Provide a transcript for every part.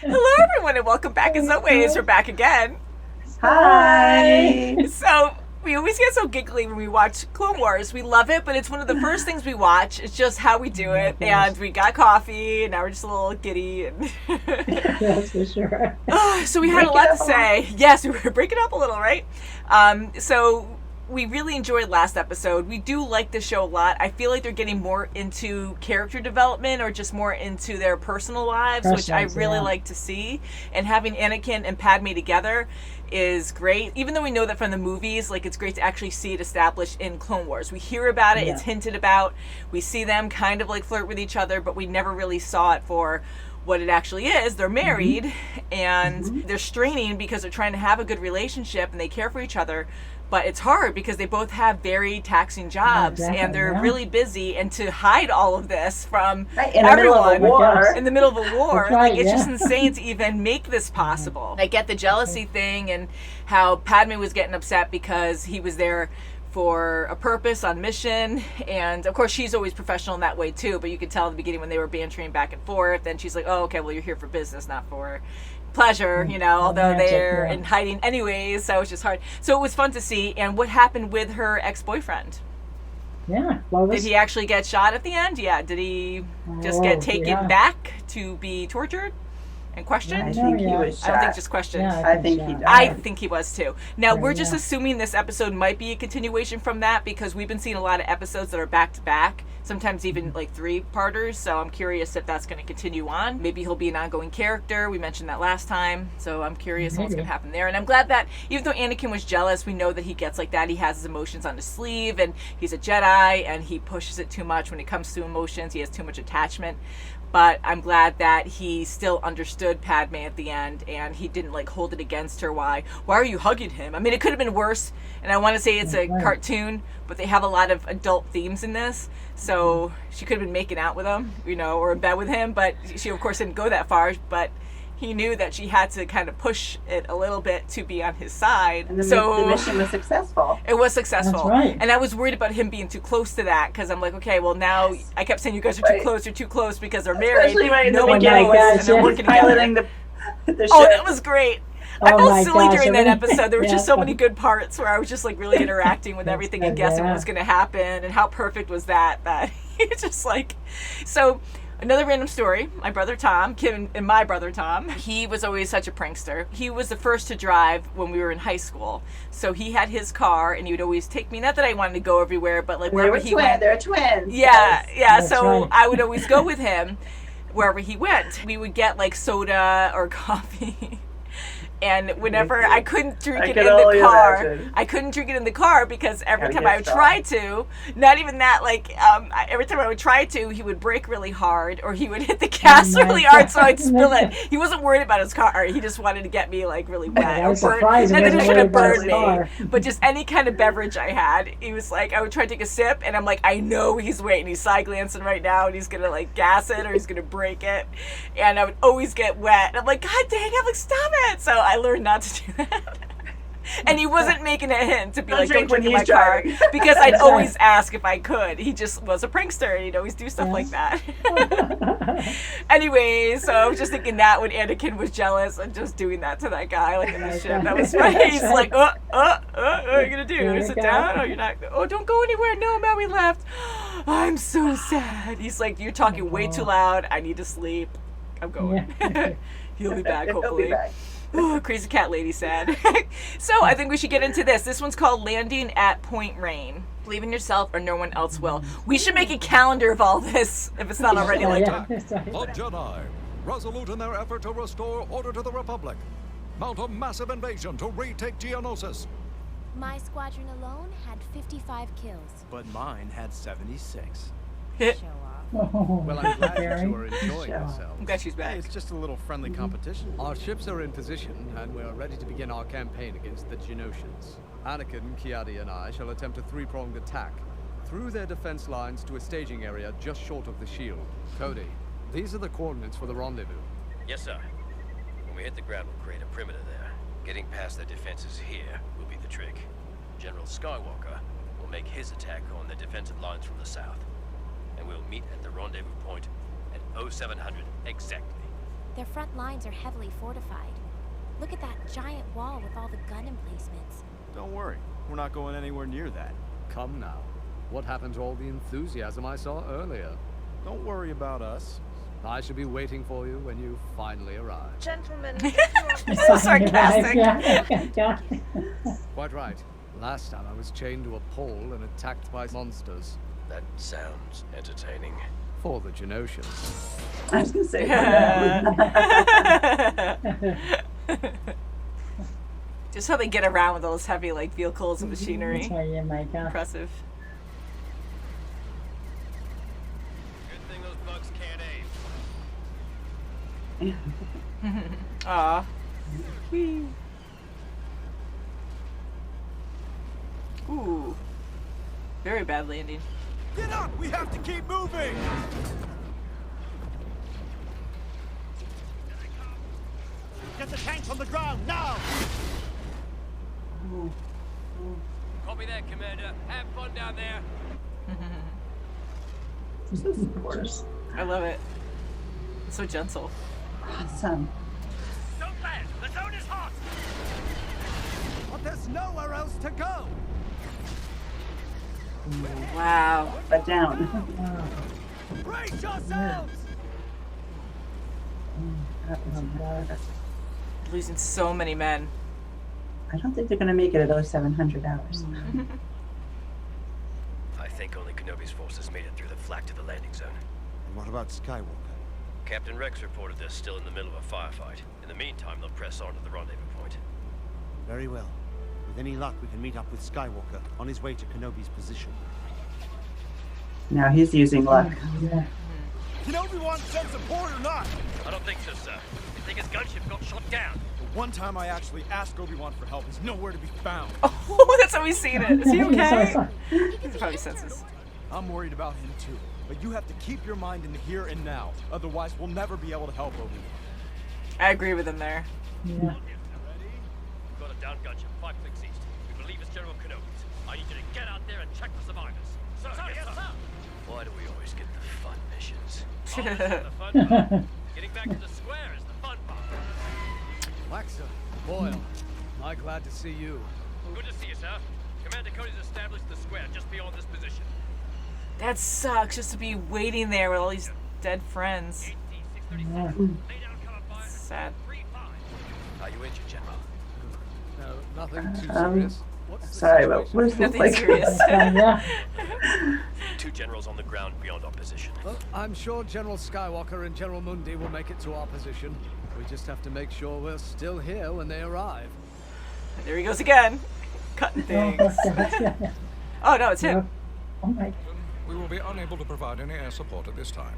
Hello, everyone, and welcome back. As always, we're back again. Hi. So, we always get so giggly when we watch Clone Wars. We love it, but it's one of the first things we watch. It's just how we do it. And we got coffee, and now we're just a little giddy. And That's for sure. So we had a lot to say. Yes, we were breaking up a little, right? So we really enjoyed last episode. We do like the show a lot. I feel like they're getting more into character development or just more into their personal lives, which I really like to see. And having Anakin and Padme together is great. Even though we know that from the movies, like, it's great to actually see it established in Clone Wars. We hear about it, it's hinted about. We see them kind of like flirt with each other, but we never really saw it for what it actually is. They're married and they're straining because they're trying to have a good relationship and they care for each other. But it's hard because they both have very taxing jobs and they're really busy. And to hide all of this from everyone in the middle of a war, it's just insane to even make this possible. I get the jealousy thing and how Padme was getting upset because he was there for a purpose on mission, and of course she's always professional in that way too, but you could tell at the beginning when they were bantering back and forth, and she's like, oh, okay, well, you're here for business, not for pleasure, you know, although they're in hiding anyways, so it's just hard. So it was fun to see. And what happened with her ex-boyfriend? Did he actually get shot at the end? Did he just get taken back to be tortured and questioned? I think he was shot. I don't think just questioned. I think he died. I think he was too. Now, we're just assuming this episode might be a continuation from that because we've been seeing a lot of episodes that are back to back, sometimes even like 3-parters. So I'm curious if that's going to continue on. Maybe he'll be an ongoing character. We mentioned that last time. So I'm curious what's going to happen there. And I'm glad that even though Anakin was jealous, we know that he gets like that. He has his emotions on his sleeve and he's a Jedi and he pushes it too much when it comes to emotions. He has too much attachment. But I'm glad that he still understood Padme at the end and he didn't like hold it against her. Why are you hugging him? I mean, it could have been worse. And I want to say it's a cartoon, but they have a lot of adult themes in this. So she could have been making out with him, you know, or in bed with him. But she, of course, didn't go that far. But he knew that she had to kind of push it a little bit to be on his side. And the mission was successful. It was successful. That's right. And I was worried about him being too close to that because I'm like, okay, well now I kept saying you guys are too close because they're married. Especially right in no the one beginning, knows, and they're working piloting together. the ship. Oh, that was great. I felt silly during that Everything- episode. There were just so many good parts where I was just like really interacting with everything and guessing what was going to happen and how perfect was that it's just like, so another random story. My brother Tom, Kim and my brother Tom, he was always such a prankster. He was the first to drive when we were in high school. So he had his car and he would always take me, not that I wanted to go everywhere, but like wherever he went. They're twins. Yeah. So I would always go with him wherever he went. We would get like soda or coffee. And whenever I couldn't drink it in the car, I couldn't drink it in the car because every time I would try to, not even that, like every time I would try to, he would brake really hard or he would hit the gas really hard, so I'd spill it. He wasn't worried about his car; he just wanted to get me like really wet or burn. And then it should have burned me. But just any kind of beverage I had, he was like, I would try to take a sip, and I'm like, I know he's waiting. He's side glancing right now, and he's gonna like gas it or he's gonna break it, and I would always get wet. And I'm like, God dang! I'm like, stop it! So I learned not to do that. And he wasn't making a hint to be like, don't drink in my car, because I'd always ask if I could. He just was a prankster and he'd always do stuff like that. Anyway, so I was just thinking that when Anakin was jealous and just doing that to that guy like in the ship, that was funny. He's like, what are you gonna do? Sit down? Oh, you're not, oh, don't go anywhere. No, man, we left. I'm so sad. He's like, you're talking way too loud. I need to sleep. I'm going. He'll be back, hopefully. He'll be back. Ooh, crazy cat lady said. So I think we should get into this. This one's called Landing at Point Rain. Believe in yourself or no one else will. We should make a calendar of all this if it's not already like that. The Jedi, resolute in their effort to restore order to the Republic, mount a massive invasion to retake Geonosis. My squadron alone had 55 kills. But mine had 76. Show off. Well, I'm glad you two are enjoying yourselves. I'm glad she's back. Hey, it's just a little friendly competition. Our ships are in position, and we're ready to begin our campaign against the Geonosians. Anakin, Kiadi, and I shall attempt a 3-pronged attack through their defense lines to a staging area just short of the shield. Cody, these are the coordinates for the rendezvous. Yes, sir. When we hit the ground, we'll create a perimeter there. Getting past their defenses here will be the trick. General Skywalker will make his attack on the defensive lines from the south. And we'll meet at the rendezvous point at 0700 exactly. Their front lines are heavily fortified. Look at that giant wall with all the gun emplacements. Don't worry, we're not going anywhere near that. Come now. What happened to all the enthusiasm I saw earlier? Don't worry about us. I shall be waiting for you when you finally arrive. Gentlemen, So sarcastic. Yeah. Quite right. Last time I was chained to a pole and attacked by monsters. That sounds entertaining. For the Geonosians. I was going to say. Just how they get around with all those heavy like vehicles and machinery. Oh my god. Impressive. Good thing those bugs can't aim. Aw. Whee. Ooh. Very bad landing. Get up! We have to keep moving! Get the tanks on the ground, now! Copy that, Commander. Have fun down there. Of course. I love it. It's so gentle. Awesome. Don't land! The zone is hot! But there's nowhere else to go! Wow. But down. Brace yourselves! Losing so many men. I don't think they're going to make it at those 700 hours. I think only Kenobi's forces made it through the flak to the landing zone. And what about Skywalker? Captain Rex reported they're still in the middle of a firefight. In the meantime, they'll press on to the rendezvous point. Very well. With any luck, we can meet up with Skywalker on his way to Kenobi's position. Now he's using luck. Yeah. Can Obi-Wan send support or not? I don't think so, sir. I think his gunship got shot down. The one time I actually asked Obi-Wan for help, he's nowhere to be found. Oh, that's how we've seen it. Is he okay? He's probably senses. I'm worried about him too. But you have to keep your mind in the here and now. Otherwise, we'll never be able to help Obi-Wan. I agree with him there. Yeah. We've got a down gunship 5 clicks east. We believe it's General Kenobi's. I need you to get out there and check for survivors. Sir, yes, sir. Why do we always get the fun missions? Always the fun part. Getting back to the square is the fun part. Laxa, Boyle, am I glad to see you. Good to see you, sir. Commander Cody's established the square just beyond this position. That sucks, just to be waiting there with all these dead friends. 18636. Lay down cover fire. Sad. 3-5. Are you injured, General? No, nothing too serious. What's the Sorry, but situation? where's the Nothing like? serious. Yeah. 2 generals on the ground beyond our position. Well, I'm sure General Skywalker and General Mundi will make it to our position. We just have to make sure we're still here when they arrive. There he goes again. Cutting things. Oh no, it's him. Oh my. We will be unable to provide any air support at this time.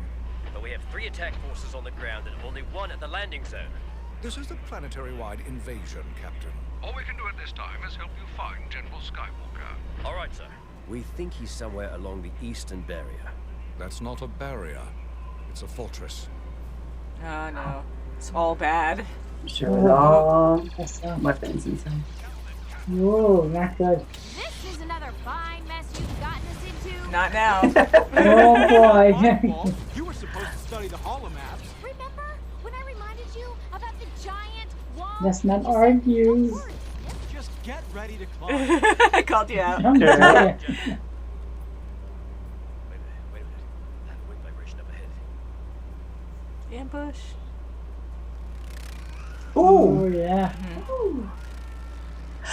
But we have 3 attack forces on the ground and only 1 at the landing zone. This is a planetary-wide invasion, Captain. All we can do at this time is help you find General Skywalker. All right, sir. We think he's somewhere along the eastern barrier. That's not a barrier. It's a fortress. Oh no. It's all bad. Sure, with all That's weapons inside. Whoa, not good. This is another fine mess you've gotten us into. Not now. Oh boy. My fault. You were supposed to study the holomaps. Remember when I reminded you about the giant wall? Let's not You said argue. that word. Just get ready to climb. I called you out. I'm sorry. Wait a minute. I have a wind vibration up ahead. Ambush. Ooh! Oh yeah.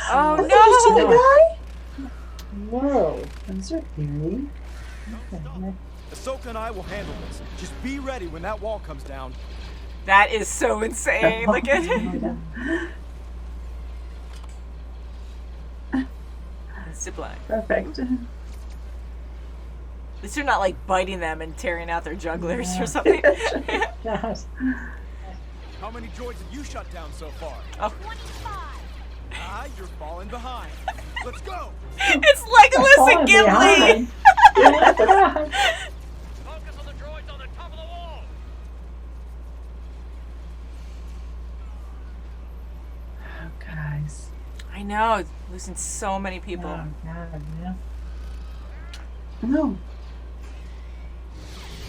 Oh To the no! guy? Whoa. Those are theory. Ahsoka and I will handle this. Just be ready when that wall comes down. That is so insane. Look at it. Zip line. Perfect. At least they're not like biting them and tearing out their jugglers or something. Gosh. How many droids have you shut down so far? Oh. 25. Ah, you're falling behind. Let's go. It's Legolas and Gimli. Focus on the droids on the top of the wall. Oh, guys. I know, losing so many people. Oh god, yeah. No.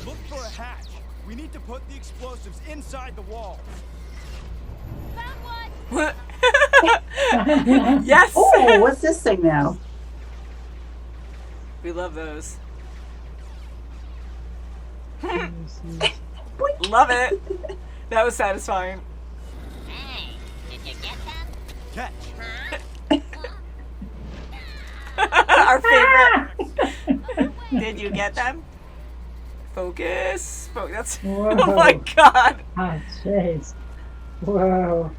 Look for a hatch. We We need to put the explosives inside the wall. Found one! Yes! Oh, what's this thing now? We love those. Boink. Love it. That was satisfying. Hey, did you get them? Catch. Our favorite. Did you get them? Focus. That's. Whoa. Oh my god. Ah, jeez. Whoa.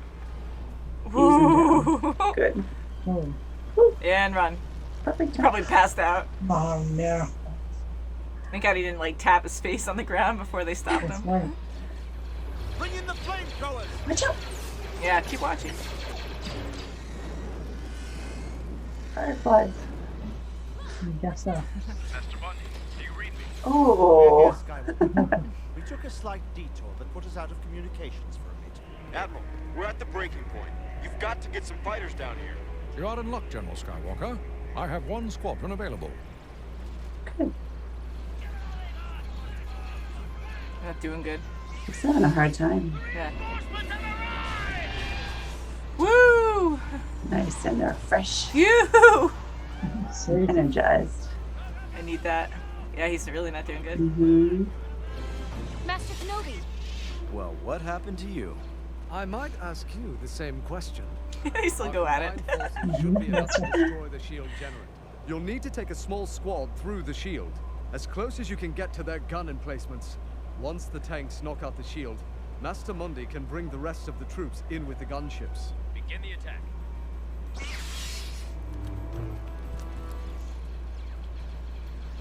Woo. Good. Oh, And run. Perfect. Probably passed out. oh no. Thank God he didn't like tap his face on the ground before they stopped That's him. right. Bring in the flamethrowers. Watch out. Yeah, keep watching. Fireflies. I guess so. Master Bundy, do you read me? Oh. Yes, Skywalker. We took a slight detour that put us out of communications for a bit. Admiral, we're at the breaking point. You've got to get some fighters down here. You are in luck, General Skywalker. I have one squadron available. Good. Not doing good. He's having a hard time. Yeah. Woo! Nice, and they're fresh, Phew! See? energized. I need that. Yeah, he's really not doing good. Mm-hmm. Master Kenobi! Well, what happened to you? I might ask you the same question. They still go at it. Our combined forces should be able to destroy the shield generate. You'll need to take a small squad through the shield, as close as you can get to their gun emplacements. Once the tanks knock out the shield, Master Mundi can bring the rest of the troops in with the gunships. Begin the attack.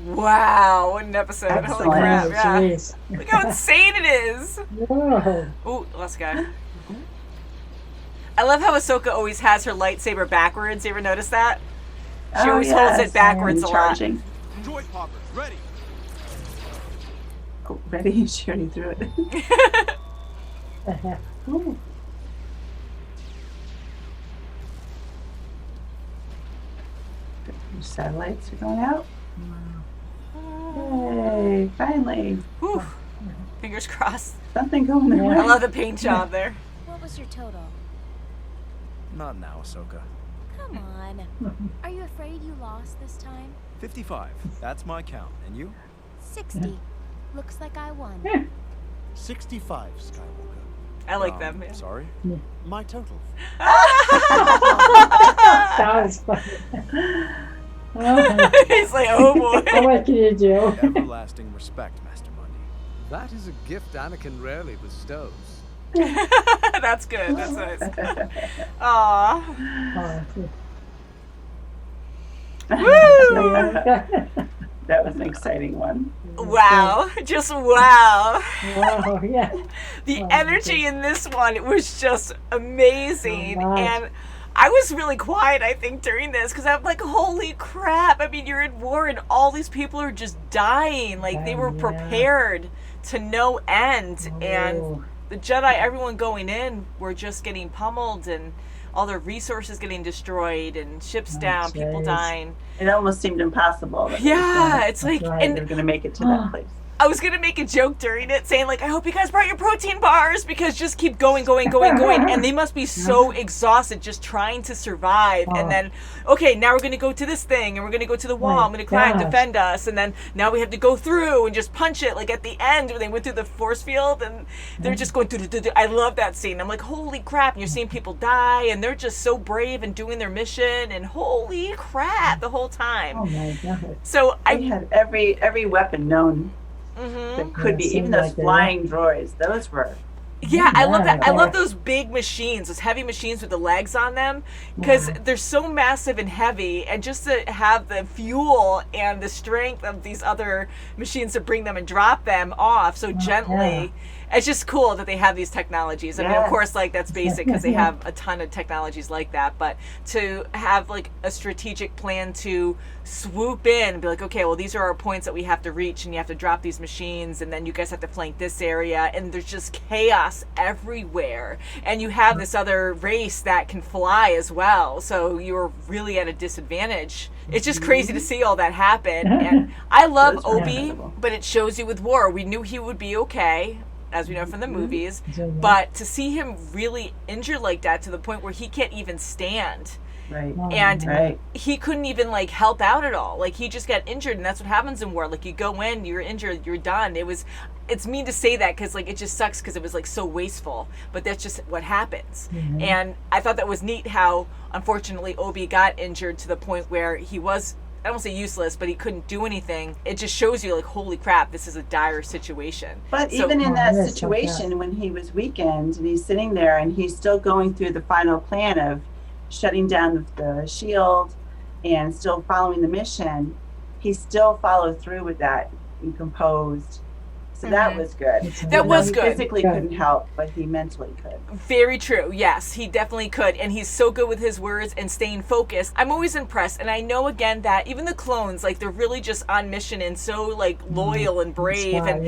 Wow, what an episode. Holy Excellent. crap, Oh, yeah. jeez. Look how insane it is. Whoa. Ooh, last guy. I love how Ahsoka always has her lightsaber backwards. You ever notice that? She always holds it backwards and a lot. charging. Droid poppers, ready. Oh, ready? She already threw it. The heck? Ooh. Your satellites are going out. Yay, finally. Whew. Fingers crossed. Something going their way. I love the paint job there. What was your total? Not now, Ahsoka. Come on. Are you afraid you lost this time? 55. That's my count. And you? 60. Looks like I won. 65, Skywalker. I like them. Yeah. Sorry? My total. That was funny. Oh, He's like, oh boy. what can you do? Everlasting respect, Master Mundi. That is a gift Anakin rarely bestows. That's good. That's nice. Aww. Woo! That was an exciting one. Wow. Just wow. Wow, yeah. The Oh, energy in this one was just amazing. Oh, wow. And I was really quiet, I think, during this because I'm like, holy crap. I mean, you're in war and all these people are just dying. Like, they were Yeah. prepared to no end. And Oh. the Jedi, everyone going in, were just getting pummeled and all their resources getting destroyed and ships Oh, down, people jeez. dying. It almost seemed impossible. that Yeah, it's like, right. they and were going to make it to that place. I was gonna make a joke during it saying like, I hope you guys brought your protein bars because just keep going, and they must be so exhausted just trying to survive. And then, okay, now we're gonna go to this thing and we're gonna go to the wall. My I'm gonna climb, gosh. defend us, and then now we have to go through and just punch it. Like at the end when they went through the force field and they're just going through. I love that scene. I'm like, holy crap! And you're seeing people die and they're just so brave and doing their mission and holy crap the whole time. Oh my god. So They had every weapon known that could be, Yeah, even seemed those like it, flying droids. Those were. Yeah, I love that. I Yeah. love those big machines, those heavy machines with the legs on them, because they're so massive and heavy, and just to have the fuel and the strength of these other machines to bring them and drop them off so gently, It's just cool that they have these technologies. I mean, of Yes. course, like that's basic because they have a ton of technologies like that. But to have like a strategic plan to swoop in and be like, okay, well, these are our points that we have to reach, and you have to drop these machines, and then you guys have to flank this area, and there's just chaos everywhere. And you have this other race that can fly as well, so you're really at a disadvantage. It's just crazy to see all that happen. And I love Those were Obi, incredible. but it shows you with war. We knew he would be okay, as we know from the movies, but to see him really injured like that to the point where he can't even stand, Right. and Right. he couldn't even like help out at all. Like he just got injured, and that's what happens in war. Like you go in, you're injured, you're done. It's mean to say that because like it just sucks because it was like so wasteful, but that's just what happens. And I thought that was neat how unfortunately Obi got injured to the point where he was, I don't say useless, but he couldn't do anything. It just shows you like, holy crap, this is a dire situation. But So- even in that it is so situation, when he was weakened and he's sitting there and he's still going through the final plan of shutting down the shield and still following the mission, he still followed through with that and composed. So that was good. That was He good. physically couldn't help, but he mentally could. Very true. Yes, he definitely could. And he's so good with his words and staying focused. I'm always impressed. And I know, again, that even the clones, like, they're really just on mission and so, like, loyal and brave. And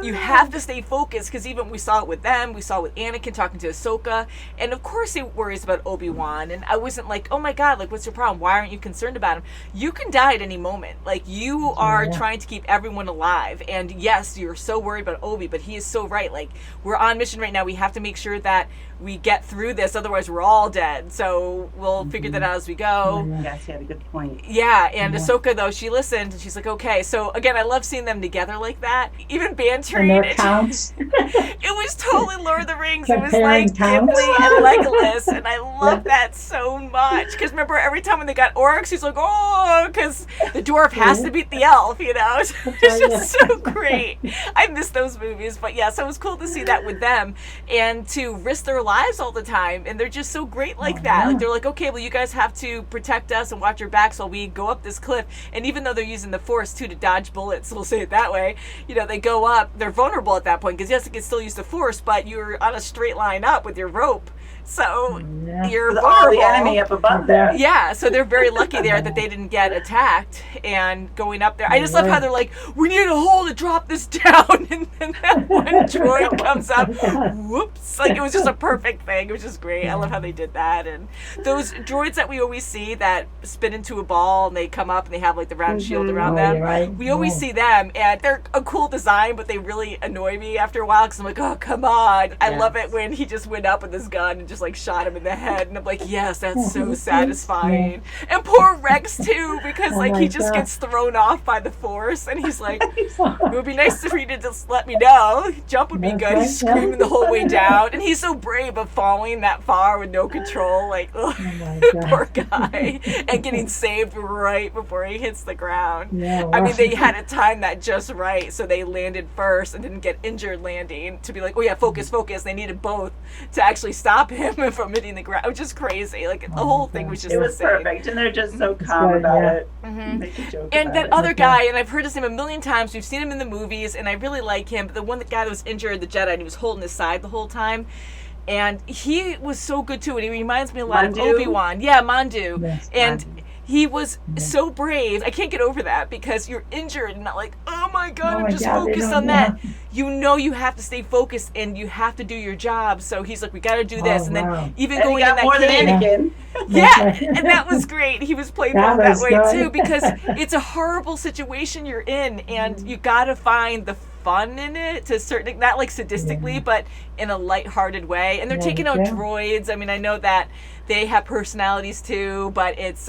you have to stay focused because even we saw it with them. We saw it with Anakin talking to Ahsoka. And, of course, he worries about Obi-Wan. And I wasn't like, oh, my God, like, what's your problem? Why aren't you concerned about him? You can die at any moment. Like, you are trying to keep everyone alive. And, yes, you're so worried about Obi, but he is so right. Like, we're on mission right now. We have to make sure that we get through this, otherwise we're all dead. So we'll figure that out as we go. Yes, he had a good point. Yeah, and Ahsoka, though, she listened, and she's like, okay. So, again, I love seeing them together like that. Even bantering. And their counts. It was totally Lord of the Rings. It was Comparing like counts. Gimli and Legolas, and I love that so much. Because remember, every time when they got orcs, he's like, oh, because the dwarf has to beat the elf, you know? It's just so great. I miss those movies, but yeah, so it was cool to see that with them and to risk their lives all the time, and they're just so great like that. Like, they're like, okay, well, you guys have to protect us and watch your backs while we go up this cliff. And even though they're using the Force too to dodge bullets, we'll say it that way, you know, they go up, they're vulnerable at that point because yes, they can still use the Force, but you're on a straight line up with your rope, so you're With vulnerable. all the enemy up above there. Yeah, so they're very lucky there that they didn't get attacked and going up there. I just love how they're like, we need a hole to drop this down, and then that one droid comes up, whoops, like it was just a perfect thing. It was just great. I love how they did that. And those droids that we always see that spin into a ball and they come up and they have like the round shield around them, we always see them, and they're a cool design, but they really annoy me after a while because I'm like, oh, come on. I love it when he just went up with his gun and just like shot him in the head, and I'm like, yes, that's so satisfying. And poor Rex too, because like he just gets thrown off by the Force, and he's like, it would be nice for you to just let me know. Jump would be good. He's screaming the whole way down, and he's so brave of falling that far with no control, like, poor guy, and getting saved right before he hits the ground. I mean, they had to time that just right, so they landed first and didn't get injured landing to be like, oh yeah, focus. They needed both to actually stop him from hitting the ground, which is crazy. Like the whole thing was just It was insane. perfect, and they're just so calm about it. Make a joke And about that it. other guy, and I've heard his name a million times. We've seen him in the movies, and I really like him. But the guy that was injured, the Jedi, and he was holding his side the whole time. And he was so good too, and he reminds me a lot of Mandu? Obi-Wan. Yeah, Mandu. Yes, and he was so brave. I can't get over that because you're injured and not like, oh my God, I'm just focused on that. You know you have to stay focused and you have to do your job. So he's like, we got to do this. And then even And he going in got that more than cave. Anakin. Yeah, and that was great. He was played That that was way good. too because it's a horrible situation you're in, and you got to find the fun in it to a certain, not like sadistically, but in a lighthearted way. And they're taking out droids. I mean, I know that they have personalities too, but it's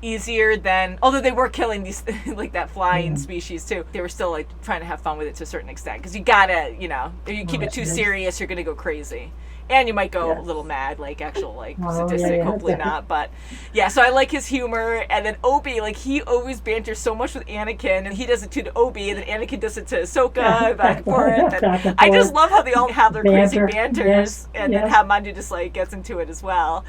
easier than, although they were killing these like that flying species too, they were still like trying to have fun with it to a certain extent because you gotta, you know, if you keep it too serious, you're gonna go crazy. And you might go a little mad, like actual, like sadistic. Hopefully not, but yeah. So I like his humor, and then Obi, like he always banters so much with Anakin, and he does it too to Obi, and then Anakin does it to Ahsoka, back and forth. And I just love how they all have their crazy banters, and then how Mandu just like gets into it as well.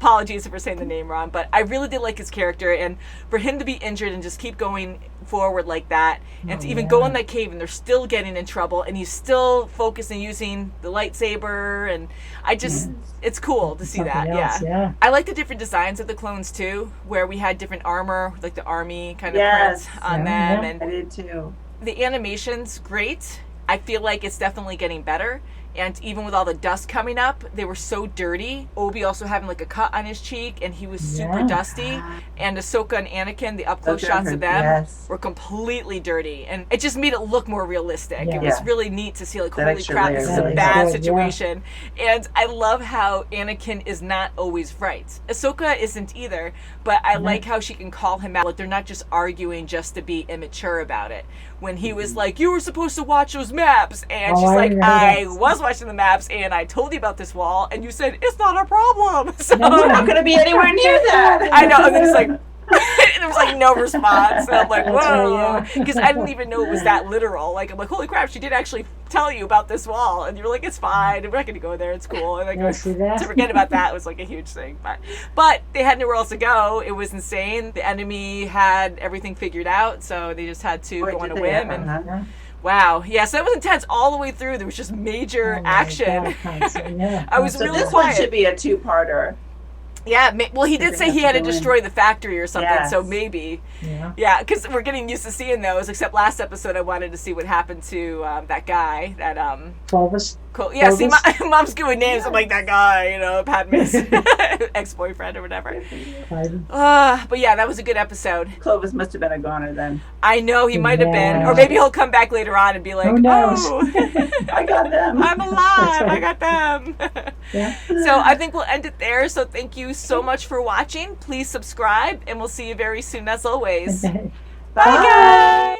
Apologies if we're saying the name wrong, but I really did like his character, and for him to be injured and just keep going forward like that, and to even go in that cave and they're still getting in trouble, and he's still focused on using the lightsaber, and I just, it's cool to see that. Yeah. I like the different designs of the clones too, where we had different armor, like the army kind of Yes. prints on them, and I did too. the animation's great. I feel like it's definitely getting better. And even with all the dust coming up, they were so dirty. Obi also having like a cut on his cheek, and he was super dusty. And Ahsoka and Anakin, the up-close shots of them were completely dirty. And it just made it look more realistic. It was really neat to see, like, That holy extra crap, layer this is a really bad helped. situation. And I love how Anakin is not always right. Ahsoka isn't either, but I like how she can call him out. Like, they're not just arguing just to be immature about it. When he was like, you were supposed to watch those maps. And she's like, I was watching the maps, and I told you about this wall, and you said, it's not a problem. So We're not going to be anywhere near that. I know, and then it's like, and there was like no response, and I'm like, whoa, because I didn't even know it was that literal. Like, I'm like, holy crap, she did actually tell you about this wall, and you were like, it's fine, we're not going to go there, it's cool. And like, to forget about that was like a huge thing, but they had nowhere else to go. It was insane. The enemy had everything figured out, so they just had to go on a whim. And wow, yeah, so that was intense all the way through. There was just major action. I was so really this quiet. one should be a two-parter. Yeah, well, he did say he had to destroy the factory or something, so Yes. maybe. Yeah, because we're getting used to seeing those, except last episode I wanted to see what happened to that guy, that, Clovis. Yeah, see, Mom's giving names. I'm like, that guy, you know, Padme's ex-boyfriend or whatever. But yeah, that was a good episode. Clovis must have been a goner then. I know, he might have been. Or maybe he'll come back later on and be like, Who knows? oh, I got them. I'm alive. I got them. So I think we'll end it there. So thank you so much for watching. Please subscribe, and we'll see you very soon as always. Bye, guys.